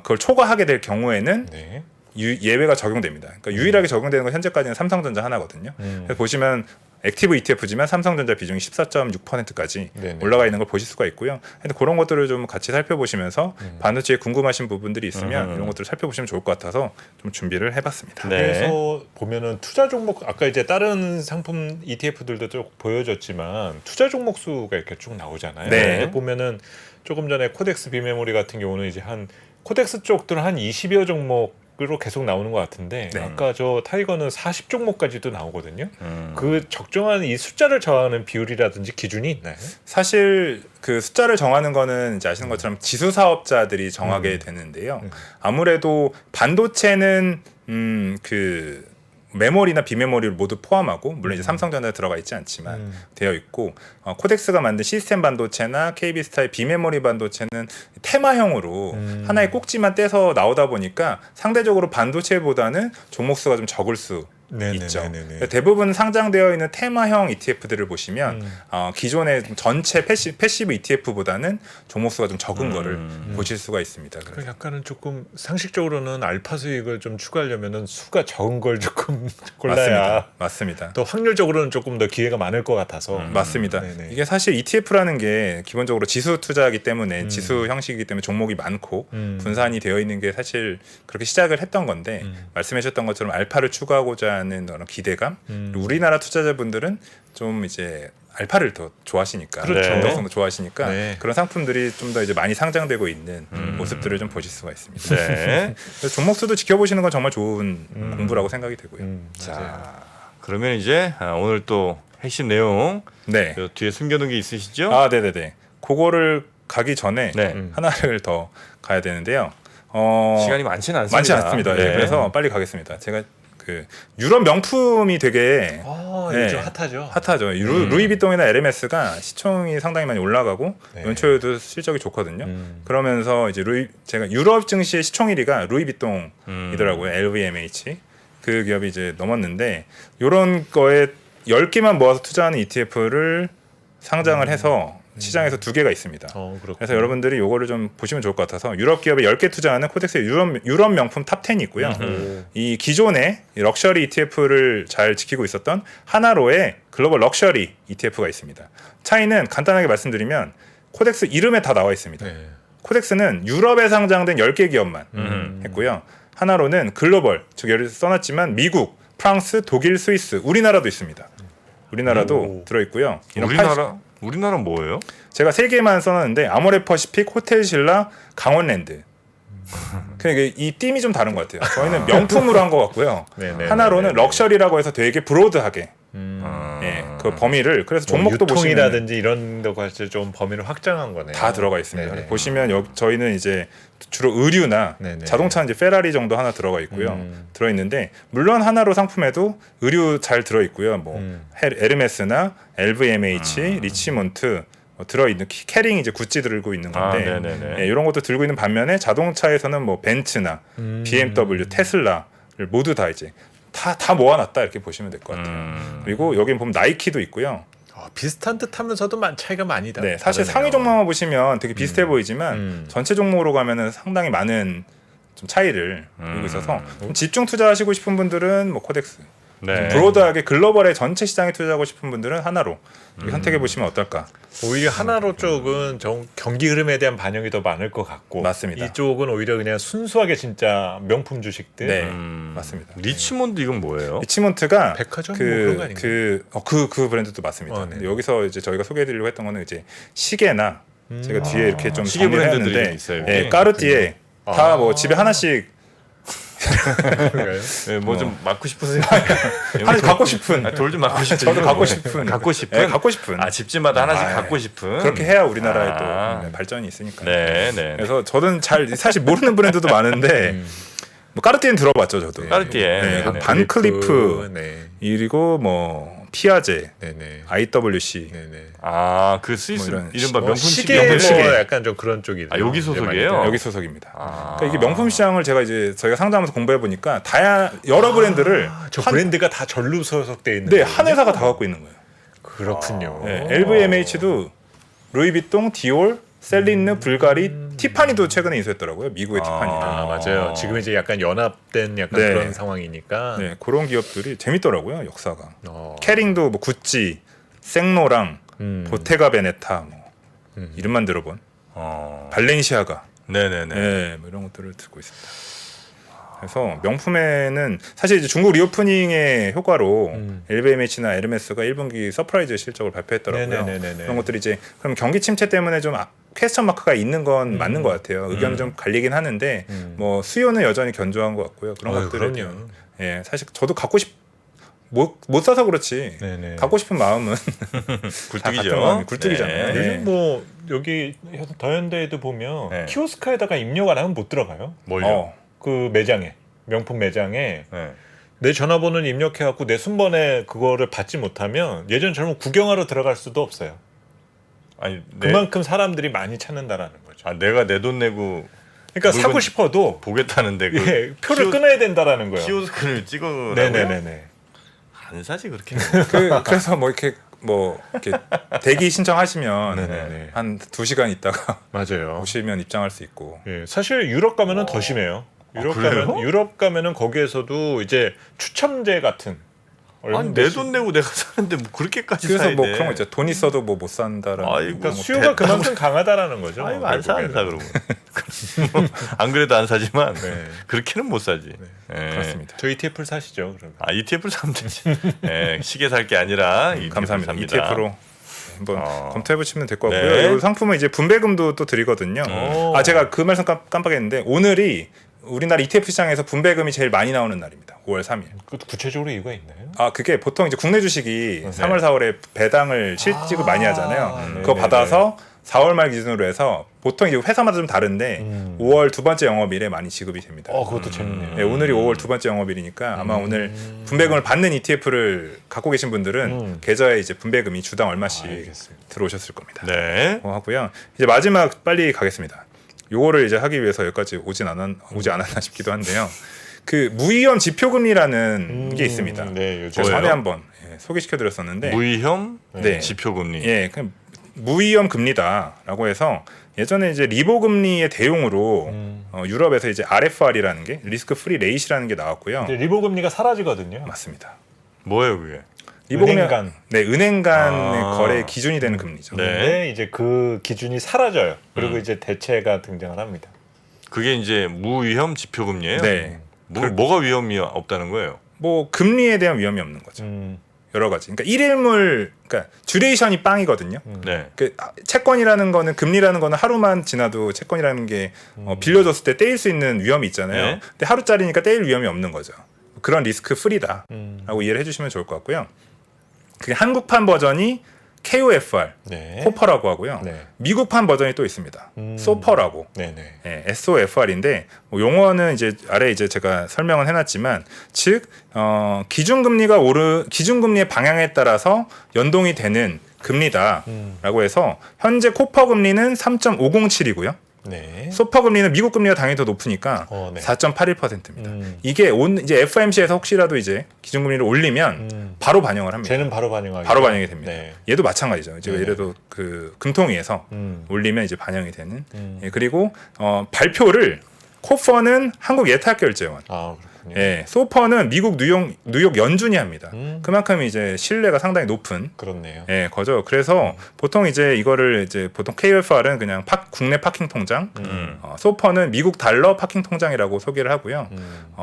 그걸 초과하게 될 경우에는
네.
예외가 적용됩니다. 그러니까 유일하게 적용되는 건 현재까지는 삼성전자 하나거든요. 그래서 보시면 액티브 ETF지만 삼성전자 비중이 14.6%까지
네네.
올라가 있는 걸 보실 수가 있고요. 근데 그런 것들을 좀 같이 살펴보시면서 반도체에 궁금하신 부분들이 있으면 이런 것들을 살펴보시면 좋을 것 같아서 좀 준비를 해봤습니다.
네.
그래서 보면은 투자 종목 아까 이제 다른 상품 ETF들도 쭉 보여줬지만 투자 종목 수가 이렇게 쭉 나오잖아요.
네.
근데 보면은 조금 전에 코덱스 비메모리 같은 경우는 이제 한 코덱스 쪽들은 한 20여 종목으로 계속 나오는 것 같은데
네.
아까 저 타이거는 40종목까지도 나오거든요. 그 적정한 이 숫자를 정하는 비율이라든지 기준이 있나요?
사실 그 숫자를 정하는 거는 이제 아시는 것처럼 지수 사업자들이 정하게 되는데요. 아무래도 반도체는 그 메모리나 비메모리를 모두 포함하고 물론 이제 삼성전자 들어가 있지 않지만 되어 있고 코덱스가 만든 시스템 반도체나 KB스타의 비메모리 반도체는 테마형으로 하나의 꼭지만 떼서 나오다 보니까 상대적으로 반도체보다는 종목 수가 좀 적을 수 있죠. 대부분 상장되어 있는 테마형 ETF들을 보시면 기존의 전체 패시브 ETF보다는 종목 수가 좀 적은 거를 보실 수가 있습니다.
그 약간은 조금 상식적으로는 알파 수익을 좀 추가하려면은 수가 적은 걸 조금 골라야
맞습니다.
또 확률적으로는 조금 더 기회가 많을 것 같아서
맞습니다.
네네.
이게 사실 ETF라는 게 기본적으로 지수 투자이기 때문에 지수 형식이기 때문에 종목이 많고 분산이 되어 있는 게 사실 그렇게 시작을 했던 건데 말씀하셨던 것처럼 알파를 추구하고자 하는 그런 기대감. 우리나라 투자자분들은 좀 이제 알파를 더 좋아하시니까,
그렇죠.
변동성도 좋아하시니까
네.
그런 상품들이 좀 더 이제 많이 상장되고 있는 모습들을 좀 보실 수가 있습니다.
네.
그래서 종목 수도 지켜보시는 건 정말 좋은 공부라고 생각이 되고요.
맞아요.
자, 그러면 이제 오늘 또 핵심 내용
네.
저 뒤에 숨겨둔 게 있으시죠?
아, 네네네. 그거를 가기 전에
네.
하나를 더 가야 되는데요.
시간이 많지는 않습니다.
많지 않습니다.
네.
그래서 빨리 가겠습니다. 제가 그 유럽 명품이 되게
요즘 핫하죠.
핫하죠. 루이비통이나 에르메스가 시총이 상당히 많이 올라가고
네.
연초에도 실적이 좋거든요. 그러면서 이제 제가 유럽 증시의 시총 1위가 루이비통이더라고요. LVMH 그 기업이 이제 넘었는데 이런 거에 10개만 모아서 투자하는 ETF를 상장을 해서 시장에서 2개가 있습니다. 그래서 여러분들이 이거를 좀 보시면 좋을 것 같아서 유럽 기업에 10개 투자하는 코덱스의 유럽 명품 탑 10이 있고요. 이 기존의 럭셔리 ETF를 잘 지키고 있었던 하나로의 글로벌 럭셔리 ETF가 있습니다. 차이는 간단하게 말씀드리면 코덱스 이름에 다 나와 있습니다.
네.
코덱스는 유럽에 상장된 10개 기업만 했고요. 하나로는 글로벌, 즉 여기 써놨지만 미국, 프랑스, 독일, 스위스, 우리나라도 있습니다. 우리나라도 들어있고요.
우리나라 뭐예요?
제가 3개만 써놨는데 아모레퍼시픽, 호텔신라, 강원랜드. 그러니까 이 띠이 좀 다른 것 같아요. 저희는 명품으로 한 것 같고요. 하나로는 럭셔리라고 해서 되게 브로드하게 예, 그 범위를 그래서 종목도
유통이라든지 이런 것까지 좀 범위를 확장한 거네요.
다 들어가 있습니다.
네네.
보시면 저희는 이제 주로 의류나
네네.
자동차는 이제 페라리 정도 하나 들어가 있고요. 들어 있는데 물론 하나로 상품에도 의류 잘 들어 있고요. 뭐 에르메스나 LVMH, 리치몬트 들어있는 캐링 이제 구찌 들고 있는 건데 예, 이런 것도 들고 있는 반면에 자동차에서는 뭐 벤츠나 BMW, 테슬라를 모두 다 이제 다 모아놨다 이렇게 보시면 될 것 같아요. 그리고 여기 보면 나이키도 있고요.
비슷한 듯하면서도 차이가 많이 다.
네, 사실 상위 종목만 보시면 되게 비슷해 보이지만 전체 종목으로 가면은 상당히 많은 좀 차이를 보이고 있어서 좀 집중 투자하시고 싶은 분들은 뭐 코덱스. 브로드하게 글로벌의 전체 시장에 투자하고 싶은 분들은 하나로 선택해 보시면 어떨까?
오히려 하나로 쪽은 경기 흐름에 대한 반영이 더 많을 것 같고,
맞습니다.
이쪽은 오히려 그냥 순수하게 진짜 명품 주식들.
네, 맞습니다.
리치몬드 이건 뭐예요?
리치몬트가
백화점 뭐 그런 거 아닌가요?
그 브랜드도 맞습니다. 근데 여기서 이제 저희가 소개해드리려고 했던 거는 이제 시계나 제가 뒤에 이렇게 좀
시계 브랜드들이
정리를
있어요.
네, 까르띠에 다 뭐 집에 하나씩
네, 뭐 좀 맞고 싶으세요?
하나씩 갖고 싶은
돌 좀 맞고 싶은.
저도 갖고 싶은
갖고 싶은.
네, 갖고 싶은
집집마다 하나씩 갖고 싶은.
그렇게 해야 우리나라에 또 발전이 있으니까.
네.
그래서 저는 사실 모르는 브랜드도 많은데 뭐 까르띠에는 들어봤죠 저도.
까르띠에.
네, 반클리프 그리고 뭐 피아제, IWC.
그 스위스
뭐
이른바 명품
시계 약간 좀 그런 쪽이죠.
여기 소속이에요?
여기 소속입니다. 그러니까 이게 명품 시장을 제가 이제 저희가 상담하면서 공부해 보니까 여러 브랜드를
저 브랜드가 다 절로 소속돼 있는.
네, 한 회사가 다 갖고 있는 거예요.
그렇군요.
네, LVMH도 루이비통, 디올, 셀린느, 불가리, 티파니도 최근에 인수했더라고요. 미국의 티파니.
아 맞아요. 지금 이제 약간 연합된 약간
네.
그런 상황이니까.
네, 그런 기업들이 재밌더라고요. 역사가.
어.
캐링도 뭐 구찌, 생로랑, 보테가 베네타 뭐 이름만 들어본 발렌시아가
네네네.
네, 뭐 이런 것들을 들고 있습니다. 그래서 명품에는 사실 이제 중국 리오프닝의 효과로 LVMH나 에르메스가 1분기 서프라이즈 실적을 발표했더라고요.
네네네네네.
그런 것들이 이제 그럼 경기 침체 때문에 좀 퀘스천 마크가 있는 건 맞는 것 같아요. 의견은 좀 갈리긴 하는데 뭐 수요는 여전히 견조한 것 같고요. 그런 것들을
그럼요.
예, 사실 저도 갖고 못 사서 그렇지.
네네.
갖고 싶은 마음은
굴뚝이죠.
같은 마음이 굴뚝이잖아요.
네.
요즘 뭐 여기 더현대에도 보면
네.
키오스크에다가 입력 안 하면 못 들어가요.
뭘요?
그 매장에 명품 매장에
네.
내 전화번호를 입력해갖고 내 순번에 그거를 받지 못하면 예전처럼 구경하러 들어갈 수도 없어요.
아니
그만큼 사람들이 많이 찾는다라는 거죠.
내가 내 돈 내고
그러니까
물건
사고 싶어도
보겠다는데 그
예, 표를 끊어야 된다라는 거예요.
키오스크를 찍어라고요?
네네네네.
안 사지 그렇게.
그래서 뭐 이렇게 대기 신청하시면
네네네.
한 2시간 있다가
맞아요.
오시면 입장할 수 있고.
예, 사실 유럽 가면은 더 심해요.
그래요?
유럽 가면은 거기에서도 이제 추첨제 같은.
아니 내 돈 내고 내가 사는데 뭐 그렇게까지
그래서
사야
뭐
돼.
그런 거 있죠. 돈 있어도 뭐 못 산다라는.
아이고,
그러니까
뭐
수요가 그만큼 강하다라는 거죠.
아이고 안 사
결국에는.
그러면. 안 그래도 안 사지만
네.
그렇게는 못 사지. 예.
그렇습니다.
저 ETF를 사시죠, 그러면.
ETF를 사면 되지. 예, 시계 살 게 아니라 ETF를
감사합니다.
삽니다.
ETF로 한번 검토해 보시면 될 것 같고요.
네.
이 상품은 이제 분배금도 또 드리거든요.
오.
제가 그 말씀 깜빡했는데 오늘이 우리나라 ETF 시장에서 분배금이 제일 많이 나오는 날입니다. 5월 3일.
그 구체적으로 이유가 있나요?
그게 보통 이제 국내 주식이 3월 4월에 배당을 실직을 많이 하잖아요.
네네네.
그거 받아서 4월 말 기준으로 해서 보통 이제 회사마다 좀 다른데 5월 두 번째 영업일에 많이 지급이 됩니다.
그것도 재밌네요.
네, 오늘이 5월 두 번째 영업일이니까 아마 오늘 분배금을 받는 ETF를 갖고 계신 분들은 계좌에 이제 분배금이 주당 얼마씩
알겠습니다.
들어오셨을 겁니다.
네.
하고요. 이제 마지막 빨리 가겠습니다. 요거를 이제 하기 위해서 여기까지 오지 않았나 싶기도 한데요. 그 무위험 지표금리라는 게 있습니다.
네, 요즘
제가 전에
뭐예요?
한번 소개시켜 드렸었는데
무위험
네.
지표금리.
예, 그 무위험 금리다라고 해서 예전에 이제 리보 금리의 대용으로 유럽에서 이제 RFR이라는 게 리스크 프리 레이시라는 게 나왔고요.
이제 리보 금리가 사라지거든요.
맞습니다.
뭐예요 그게?
리보 금리-
은행 간.
네, 은행 간의
아.
거래 기준이 되는 금리죠.
네.
근데 이제 그 기준이 사라져요. 그리고 이제 대체가 등장을 합니다.
그게 이제 무위험 지표금리예요.
네.
뭐가 위험이 없다는 거예요?
뭐 금리에 대한 위험이 없는 거죠. 여러 가지. 그러니까 일일물, 그러니까 듀레이션이 빵이거든요.
네.
그 채권이라는 거는 금리라는 거는 하루만 지나도 채권이라는 게 빌려줬을 때 떼일 수 있는 위험이 있잖아요.
네.
근데 하루짜리니까 떼일 위험이 없는 거죠. 그런 리스크 프리다라고 이해를 해주시면 좋을 것 같고요. 그게 한국판 버전이 KOFR,
네.
코퍼라고 하고요.
네.
미국판 버전이 또 있습니다. 소퍼라고.
네네.
예, SOFR인데 용어는 이제 아래 이제 제가 설명은 해놨지만 즉 기준금리의 방향에 따라서 연동이 되는 금리다라고 해서 현재 코퍼 금리는 3.507이고요.
네.
소퍼 금리는 미국 금리가 당연히 더 높으니까
네.
4.81%입니다. 이게 이제 FOMC에서 혹시라도 이제 기준금리를 올리면 바로 반영을 합니다.
쟤는 바로 반영하기.
바로 반영이 됩니다.
네.
얘도 마찬가지죠. 이제
네.
예를 들어 그 금통위에서 올리면 이제 반영이 되는.
음.
예, 그리고 발표를 코퍼는 한국 예탁결제원,
아 그렇군요.
예, 소퍼는 미국 뉴욕 연준이 합니다. 그만큼 이제 신뢰가 상당히 높은
그렇네요.
예, 거죠. 그래서 보통 이제 이거를 이제 보통 KFR은 그냥 국내 파킹 통장, 소퍼는 미국 달러 파킹 통장이라고 소개를 하고요.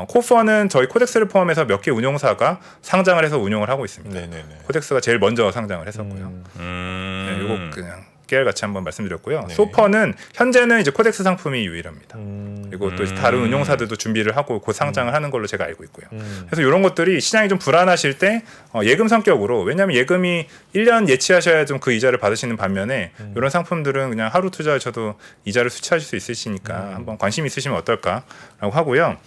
코퍼는 저희 코덱스를 포함해서 몇 개 운용사가 상장을 해서 운용을 하고 있습니다.
네네네.
코덱스가 제일 먼저 상장을 했었고요. 네, 요거 그냥 깨알같이 한번 말씀드렸고요.
네.
소퍼는 현재는 이제 코덱스 상품이 유일합니다. 그리고 또 다른
음.
운용사들도 준비를 하고 곧 상장을 하는 걸로 제가 알고 있고요. 그래서 이런 것들이 시장이 좀 불안하실 때 예금 성격으로, 왜냐하면 예금이 1년 예치하셔야 좀 그 이자를 받으시는 반면에 이런 상품들은 그냥 하루 투자하셔도 이자를 수취하실 수 있으시니까 한번 관심 있으시면 어떨까라고 하고요.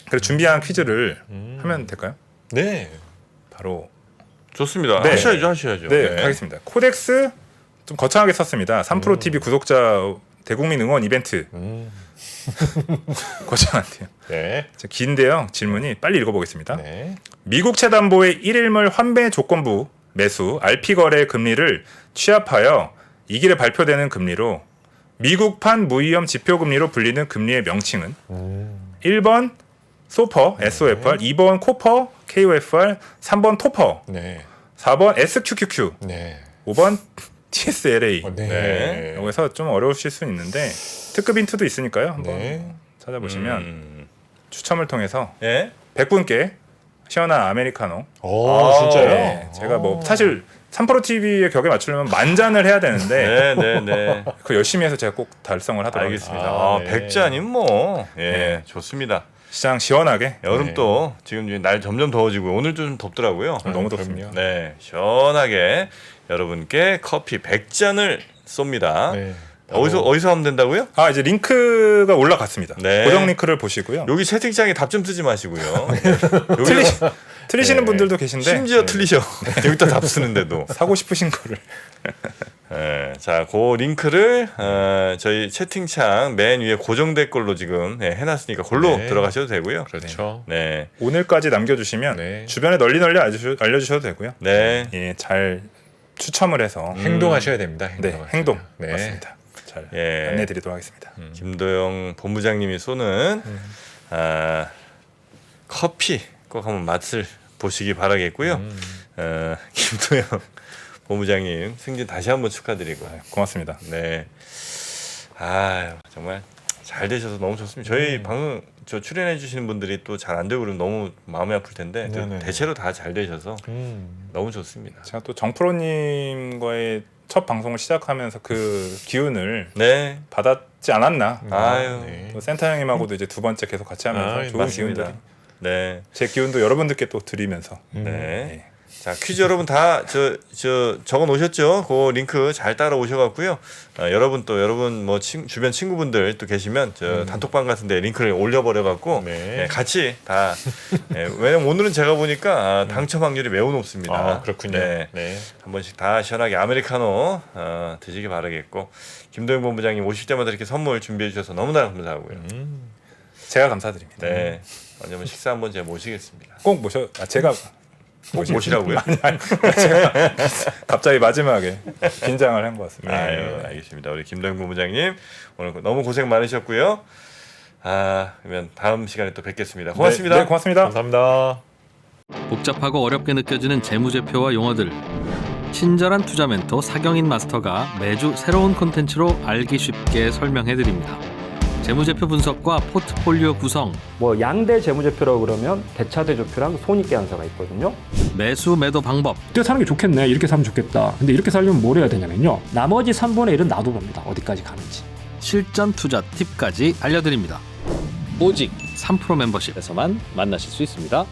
그래서 준비한 퀴즈를 하면 될까요?
네.
바로
좋습니다.
네.
하셔야죠.
네, 하겠습니다. 코덱스 좀 거창하게 썼습니다. 3프로 TV 구독자 대국민 응원 이벤트. 거창한데요.
네.
긴데요. 질문이 빨리 읽어보겠습니다.
네.
미국 채담보의 1일물 환배 조건부 매수 RP 거래 금리를 취합하여 이 길에 발표되는 금리로 미국판 무위험 지표금리로 불리는 금리의 명칭은 1번 소퍼 SOFR, 2번 코퍼 KOFR, 3번 토퍼,
네.
4번 SQQQ,
네.
5번 TSLA.
네.
여기서 좀 어려우실 수는 있는데 특급 힌트도 있으니까요. 한번
네.
찾아보시면 추첨을 통해서
예?
100분께 시원한 아메리카노.
오, 진짜요?
네, 제가 뭐 사실 3프로 TV의 격에 맞추려면 만잔을 해야 되는데
네.
그 열심히 해서 제가 꼭 달성을 하도록
알겠습니다.
하겠습니다.
아, 네.
100잔이면 뭐 예,
네.
좋습니다.
시장 시원하게.
여름
네.
또 지금 이제 날 점점 더워지고 오늘도 좀 덥더라고요.
너무
그럼요.
덥습니다.
네, 시원하게 여러분께 커피 100잔을 쏩니다.
네.
어디서 하면 된다고요?
아 이제 링크가 올라갔습니다.
네.
고정 링크를 보시고요.
여기 채팅창에 답 좀 쓰지 마시고요. 여기
틀리시는
네.
분들도 계신데
심지어
네.
틀리셔. 여기다 답 쓰는데도.
사고 싶으신 거를
네, 자, 그 링크를 저희 채팅창 맨 위에 고정될 걸로 지금 해놨으니까 걸로
네.
들어가셔도 되고요.
그렇죠.
네,
오늘까지 남겨주시면
네.
주변에 널리 알려주셔도 되고요.
네,
예, 잘 추첨을 해서
행동하셔야 됩니다.
네,
행동하셔야
행동
돼요. 네.
맞습니다. 잘
예.
안내드리도록 하겠습니다.
김도영 본부장님이 쏘는 커피 꼭 한번 맛을 보시기 바라겠고요. 김도영 본부장님 승진 다시 한번 축하드리고.
고맙습니다.
네. 아 정말 잘 되셔서 너무 좋습니다. 저희 방송 저 출연해 주시는 분들이 또 잘 안 되고 그러면 너무 마음이 아플 텐데 또
네네.
대체로 다 잘 되셔서 너무 좋습니다.
제가 또 정프로님과의 첫 방송을 시작하면서 그 기운을
네.
받았지 않았나.
아유.
네.
또 센터 형님하고도 이제 두 번째 계속 같이 하면서
아,
좋은
맞습니다.
기운들,
네.
제 기운도 여러분들께 또 드리면서
네.
네.
자 퀴즈 여러분 다 적어 놓으셨죠? 그 링크 잘 따라 오셔갖고요. 여러분 뭐 주변 친구분들 또 계시면 저 단톡방 같은데 링크를 올려버려갖고
네.
같이 다. 왜냐면 오늘은 제가 보니까 당첨 확률이 매우 높습니다.
아, 그렇군요.
네.
네.
한 번씩 다 시원하게 아메리카노 드시기 바라겠고 김도영 본부장님 오실 때마다 이렇게 선물 준비해 주셔서 너무나 감사하고요.
제가 감사드립니다.
네. 언제 한번 식사 한번 제가 모시겠습니다.
꼭 제가
꼭 모시라고요?
갑자기 마지막에 긴장을 한 것 같습니다.
아유, 알겠습니다. 우리 김도영 본부장님 오늘 너무 고생 많으셨고요. 그러면 다음 시간에 또 뵙겠습니다. 고맙습니다.
네, 고맙습니다.
감사합니다.
복잡하고 어렵게 느껴지는 재무제표와 용어들, 친절한 투자 멘토 사경인 마스터가 매주 새로운 콘텐츠로 알기 쉽게 설명해드립니다. 재무제표 분석과 포트폴리오 구성,
뭐 양대 재무제표라고 그러면 대차대조표랑 손익계산서가 있거든요.
매수 매도 방법,
이때 사는 게 좋겠네, 이렇게 사면 좋겠다. 근데 이렇게 살려면 뭘 해야 되냐면요, 나머지 3분의 1은 놔둬봅니다. 어디까지 가는지.
실전 투자 팁까지 알려드립니다.
오직
3프로 멤버십에서
에서만 만나실 수 있습니다.